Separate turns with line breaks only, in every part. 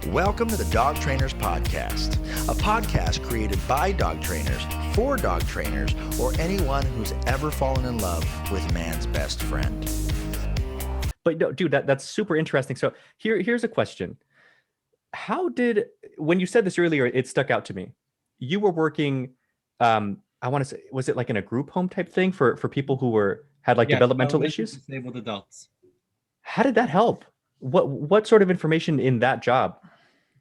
Welcome to the Dog Trainers Podcast, a podcast created by dog trainers for dog trainers or anyone who's ever fallen in love with man's best friend.
But no, dude, that's super interesting. So here's a question. When you said this earlier, it stuck out to me. You were working, I want to say, was it like in a group home type thing for people who had developmental issues?
Disabled adults.
How did that help? What sort of information in that job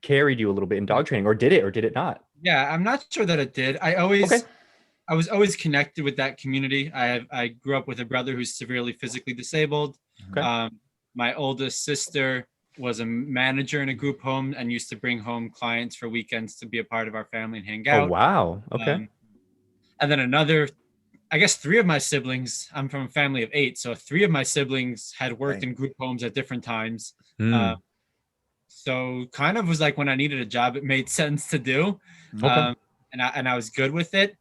carried you a little bit in dog training, or did it not?
Yeah, I'm not sure that it did. I was always connected with that community. I grew up with a brother who's severely physically disabled.
Okay.
My oldest sister was a manager in a group home and used to bring home clients for weekends to be a part of our family and hang out.
Oh, wow. Okay.
And then I guess 3 of my siblings, I'm from a family of 8. So 3 of my siblings had worked in group homes at different times. So kind of was like when I needed a job, it made sense to do.
Okay.
And I was good with it.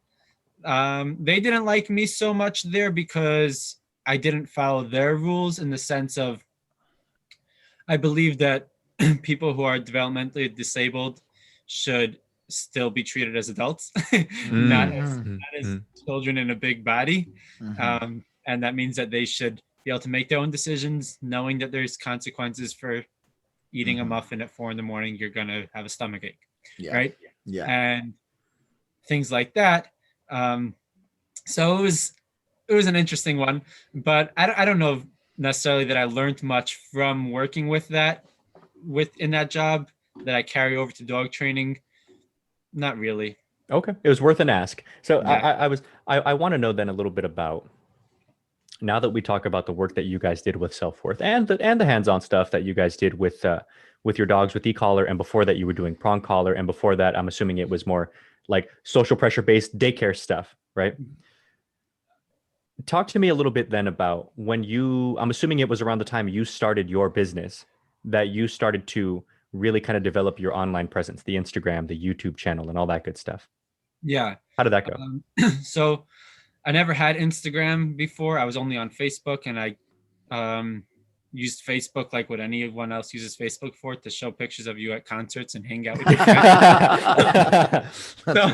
They didn't like me so much there because I didn't follow their rules, in the sense of, I believe that people who are developmentally disabled should still be treated as adults, not as children in a big body. And that means that they should be able to make their own decisions, knowing that there's consequences for eating a muffin at 4 a.m. You're going to have a stomach ache.
Yeah.
Right.
Yeah.
And things like that. So it was an interesting one, but I don't know necessarily that I learned much from working with that in that job that I carry over to dog training. Not really.
Okay. It was worth an ask. So
Yeah.
I want to know then a little bit about, now that we talk about the work that you guys did with Self-Worth and the hands-on stuff that you guys did with your dogs with e-collar, and before that you were doing prong collar, and before that I'm assuming it was more like social pressure based daycare stuff, right? Talk to me a little bit then about I'm assuming it was around the time you started your business that you started to really kind of develop your online presence, the Instagram, the YouTube channel, and all that good stuff.
Yeah.
How did that go?
So I never had Instagram before. I was only on Facebook, and I used Facebook like what anyone else uses Facebook for, to show pictures of you at concerts and hang out with your friends. So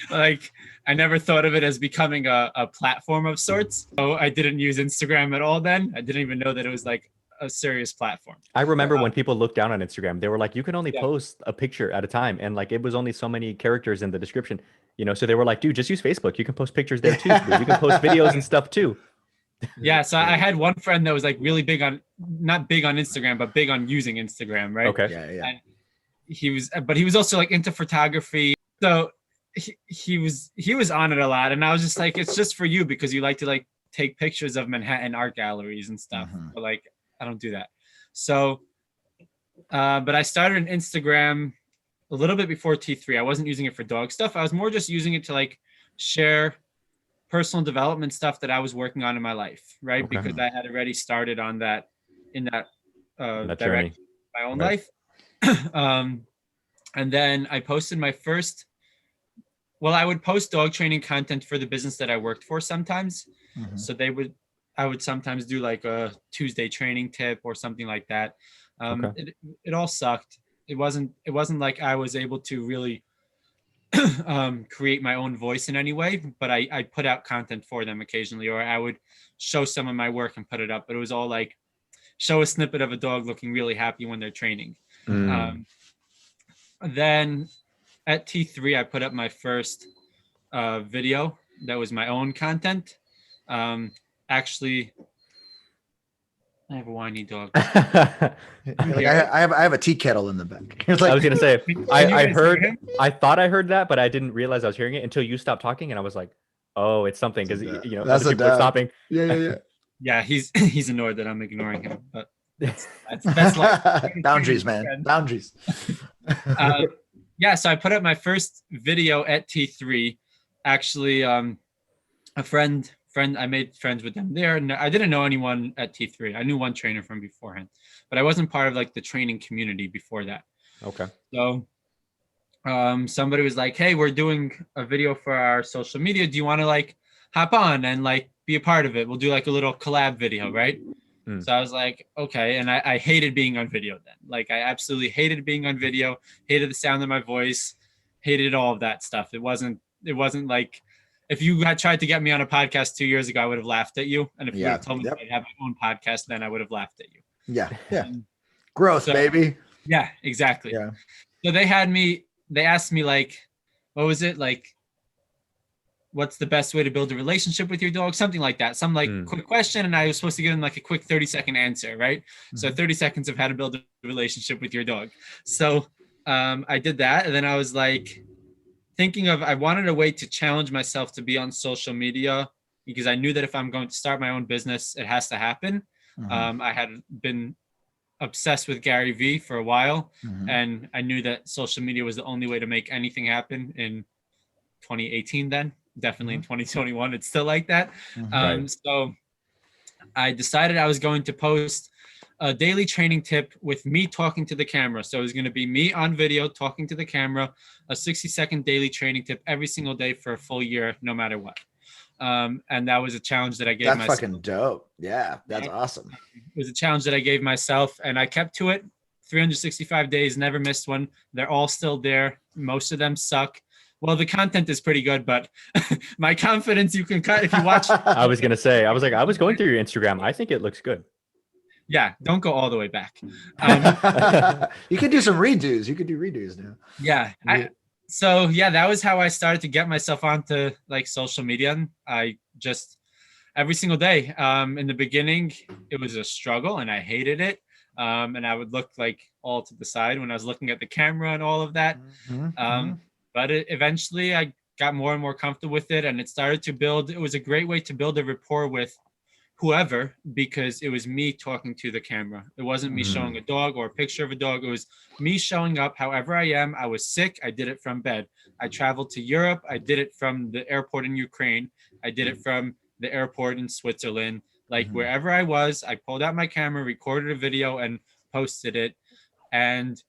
like, I never thought of it as becoming a platform of sorts. So I didn't use Instagram at all then. I didn't even know that it was like a serious platform.
I remember when people looked down on Instagram, they were like, you can only post a picture at a time. And like, it was only so many characters in the description, so they were like, dude, just use Facebook. You can post pictures there too. You can post videos and stuff too.
Yeah. So I had one friend that was like really not big on Instagram, but big on using Instagram. Right.
Okay.
Yeah. And he was also like into photography. So he was on it a lot. And I was just like, it's just for you because you like to like take pictures of Manhattan art galleries and stuff. But like, I don't do that. So, but I started an Instagram a little bit before T3. I wasn't using it for dog stuff. I was more just using it to like share personal development stuff that I was working on in my life. Right.
Okay.
Because I had already started on that in that
journey.
direction, my own life. And then I posted my first, I would post dog training content for the business that I worked for sometimes. So I would sometimes do like a Tuesday training tip or something like that. It all sucked. It wasn't like I was able to really create my own voice in any way, but I put out content for them occasionally, or I would show some of my work and put it up. But it was all like, show a snippet of a dog looking really happy when they're training. Then at T3, I put up my first video that was my own content. Actually, I have a whiny dog.
I have a tea kettle in the back.
I was gonna say, I thought I heard that, but I didn't realize I was hearing it until you stopped talking, and I was like, oh, it's something, because other people are stopping.
Yeah.
Yeah, he's annoyed that I'm ignoring him, but that's like
boundaries, man. Boundaries.
Yeah, so I put up my first video at T3. Actually, a friend, I made friends with them there. And I didn't know anyone at T3. I knew one trainer from beforehand, but I wasn't part of like the training community before that.
Okay.
So somebody was like, hey, we're doing a video for our social media. Do you want to like hop on and like be a part of it? We'll do like a little collab video, right? So I was like, okay. And I hated being on video then. Like I absolutely hated being on video, hated the sound of my voice, hated all of that stuff. It wasn't like, if you had tried to get me on a podcast 2 years ago, I would have laughed at you. And if you would have told me I'd have my own podcast, then I would have laughed at you.
Yeah. Growth, baby.
Yeah, exactly.
Yeah.
So they asked me like, what was it? Like, what's the best way to build a relationship with your dog? Something like that. Some like quick question. And I was supposed to give them like a quick 30-second answer, right? So 30 seconds of how to build a relationship with your dog. So I did that. And then I was like thinking of, I wanted a way to challenge myself to be on social media, because I knew that if I'm going to start my own business, it has to happen. I had been obsessed with Gary Vee for a while, and I knew that social media was the only way to make anything happen in 2018 then. Definitely in 2021, it's still like that. So I decided I was going to post a daily training tip with me talking to the camera. So it was going to be me on video talking to the camera, a 60-second daily training tip every single day for a full year, no matter what. And that was a challenge that I gave myself.
That's fucking dope. Yeah, that's awesome.
It was a challenge that I gave myself, and I kept to it. 365 days, never missed one. They're all still there. Most of them suck. Well, the content is pretty good, but my confidence, you can cut if you watch.
I was going to say, I was going through your Instagram. I think it looks good.
Yeah, don't go all the way back.
You could do some redos. You could do redos now.
Yeah. So that was how I started to get myself onto like social media. I just every single day. In the beginning, it was a struggle and I hated it. And I would look like all to the side when I was looking at the camera and all of that. But eventually I got more and more comfortable with it, and it started to build. It was a great way to build a rapport with whoever, because it was me talking to the camera. It wasn't me showing a dog or a picture of a dog. It was me showing up however I am. I was sick. I did it from bed. I traveled to Europe. I did it from the airport in Ukraine. I did it from the airport in Switzerland. Like wherever I was, I pulled out my camera, recorded a video, and posted it. And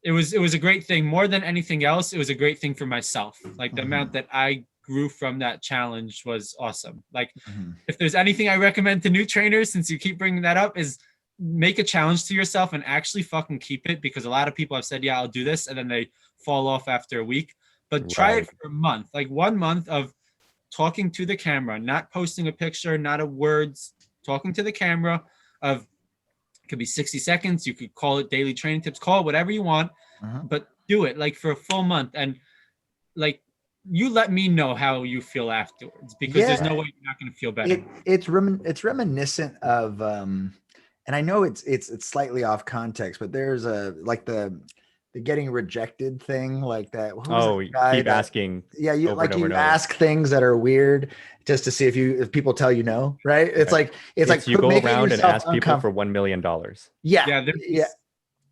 it was a great thing. More than anything else, it was a great thing for myself. Like the amount that I grew from that challenge was awesome. Like if there's anything I recommend to new trainers, since you keep bringing that up, is make a challenge to yourself and actually fucking keep it, because a lot of people have said, yeah, I'll do this, and then they fall off after a week. But try it for a month, like 1 month of talking to the camera, not posting a picture, not a words, talking to the camera. Of it could be 60 seconds. You could call it daily training tips, call it whatever you want, but do it like for a full month. And like, you let me know how you feel afterwards, because there's no way you're not going to feel better.
It's reminiscent of, and I know it's slightly off context, but there's like the getting rejected thing, like that.
Keep asking.
Yeah, you like you ask things that are weird just to see if people tell you no, right? It's like
you go around and ask people for $1 million.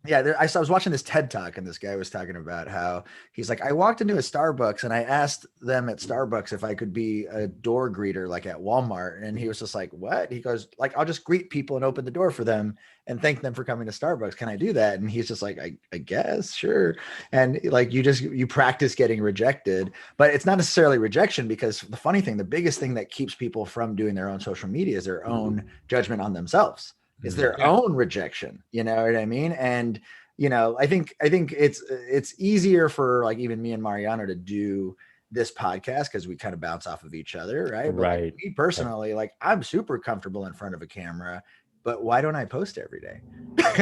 Yeah, I was watching this TED Talk, and this guy was talking about how he's like, I walked into a Starbucks and I asked them at Starbucks if I could be a door greeter like at Walmart. And he was just like, what? He goes, like, I'll just greet people and open the door for them and thank them for coming to Starbucks. Can I do that? And he's just like, I guess, sure. And like, you practice getting rejected, but it's not necessarily rejection, because the funny thing, the biggest thing that keeps people from doing their own social media is their own judgment on themselves. It's their own rejection, you know what I mean? And, you know, I think it's easier for like even me and Mariano to do this podcast because we kind of bounce off of each other, right? But like me personally, like I'm super comfortable in front of a camera, but why don't I post every day?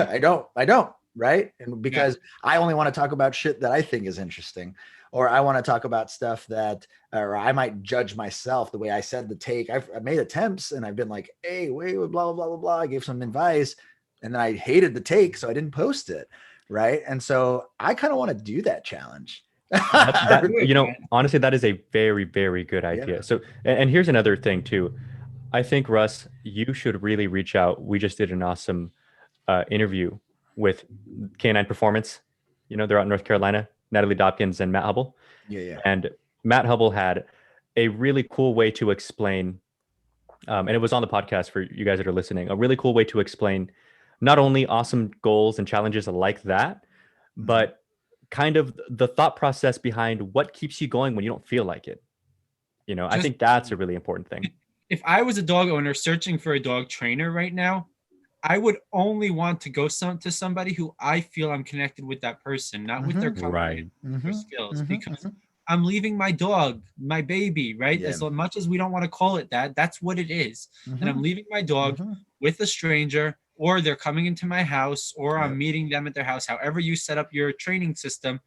I don't, right? And because I only want to talk about shit that I think is interesting, or I want to talk about stuff that, or I might judge myself the way I said the take. I've made attempts and I've been like, hey, wait, blah, blah, blah, blah, blah. I gave some advice and then I hated the take, so I didn't post it. Right. And so I kind of want to do that challenge.
You know, honestly, that is a very, very good idea. Yeah. So, and here's another thing too. I think, Russ, you should really reach out. We just did an awesome interview with K9 Performance. You know, they're out in North Carolina, Natalie Dopkins and Matt Hubble.
Yeah.
And Matt Hubble had a really cool way to explain, and it was on the podcast for you guys that are listening, a really cool way to explain not only awesome goals and challenges like that, but kind of the thought process behind what keeps you going when you don't feel like it. You know, I think that's a really important thing.
If I was a dog owner searching for a dog trainer right now, I would only want to go to somebody who I feel I'm connected with that person, not with their company,
Right.
their skills, because I'm leaving my dog, my baby, right?
Yeah.
As much as we don't want to call it that, that's what it is. And I'm leaving my dog with a stranger, or they're coming into my house, or I'm meeting them at their house. However you set up your training system,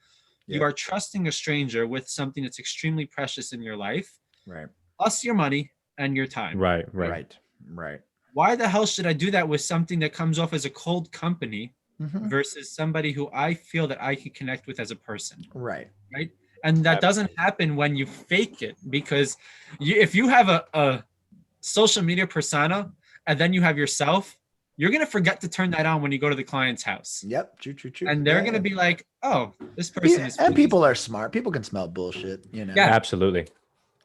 you are trusting a stranger with something that's extremely precious in your life,
Right.
plus your money and your time.
Right.
Why the hell should I do that with something that comes off as a cold company versus somebody who I feel that I can connect with as a person?
Right.
And that doesn't happen when you fake it, because if you have a social media persona and then you have yourself, you're going to forget to turn that on when you go to the client's house.
Yep. True.
And they're going to be like, oh, this person is.
And people are smart. People can smell bullshit, you know?
Yeah.
Absolutely.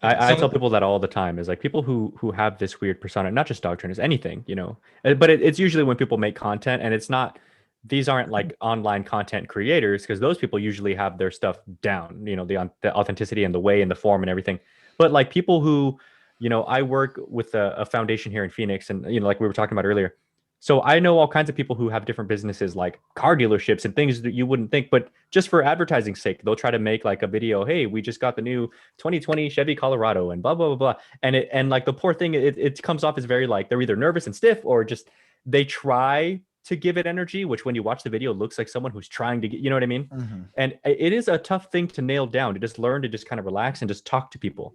I tell people that all the time, is like people who have this weird persona, not just dog trainers, anything, you know, but it's usually when people make content, and it's not, these aren't like online content creators, because those people usually have their stuff down, you know, the authenticity and the way and the form and everything. But like people who, you know, I work with a foundation here in Phoenix, and, you know, like we were talking about earlier. So I know all kinds of people who have different businesses, like car dealerships and things that you wouldn't think, but just for advertising sake, they'll try to make like a video. Hey, we just got the new 2020 Chevy Colorado and blah, blah, blah, blah. And like the poor thing, it comes off as very like, they're either nervous and stiff, or just, they try to give it energy, which when you watch the video, looks like someone who's trying to get, you know what I mean? And it is a tough thing to nail down, to just learn to just kind of relax and just talk to people.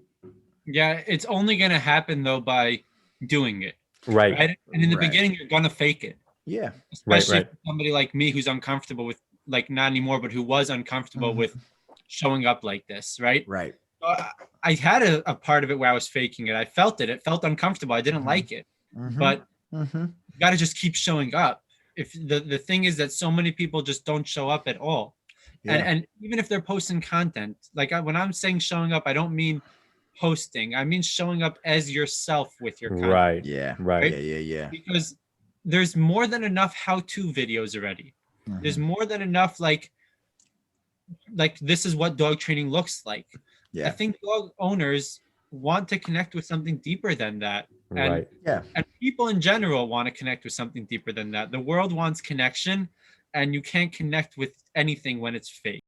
Yeah. It's only going to happen though by doing it.
Right.
And in the beginning, you're going to fake it.
Yeah.
Especially somebody like me who's uncomfortable with, like, not anymore, but who was uncomfortable with showing up like this. Right. I had a part of it where I was faking it. I felt it. It felt uncomfortable. I didn't like it. But you got to just keep showing up. If the thing is that so many people just don't show up at all. And even if they're posting content, like when I'm saying showing up, I don't mean posting. I mean showing up as yourself with your content. Yeah. Because there's more than enough how-to videos already. There's more than enough like this is what dog training looks like. I think dog owners want to connect with something deeper than that. And people in general want to connect with something deeper than that. The world wants connection, and you can't connect with anything when it's fake.